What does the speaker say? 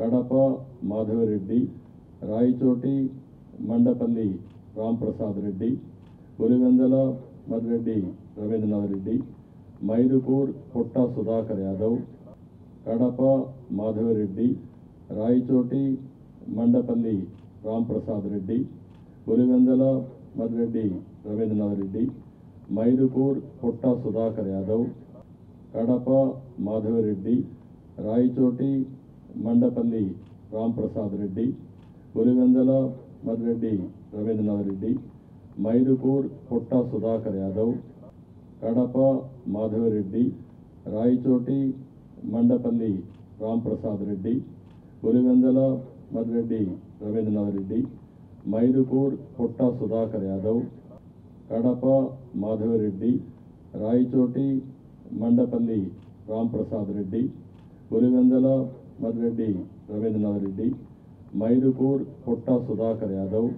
Kadapa Madhava Reddy, Rayachoti Mandapalli Ramprasad Reddy, Pulivendula Marreddy Rabindranath Reddy, Mydukur Putta Sudhakar Yadav, Kadapa Madhava Reddy, Rayachoti Mandapalli Ramprasad Reddy, Pulivendula Marreddy Rabindranath Reddy, Mydukur Putta Sudhakar Yadav, Kadapa Madhava Reddy, Rayachoti Mandapalli Ramprasad Reddy, Pulivendula Marreddy Rabindranath Reddy, Mydukur Putta Sudhakar Yadav, Kadapa Madhava Reddy, Rayachoti Mandapalli Ramprasad Reddy, Pulivendula Marreddy Rabindranath Reddy, Mydukur Putta Sudhakar Yadav, Kadapa Madhava Reddy, Rayachoti Mandapalli Ramprasad Reddy, Pulivendula Marreddy Rabindranath Reddy, Mydukur Putta Sudhakar Yadav,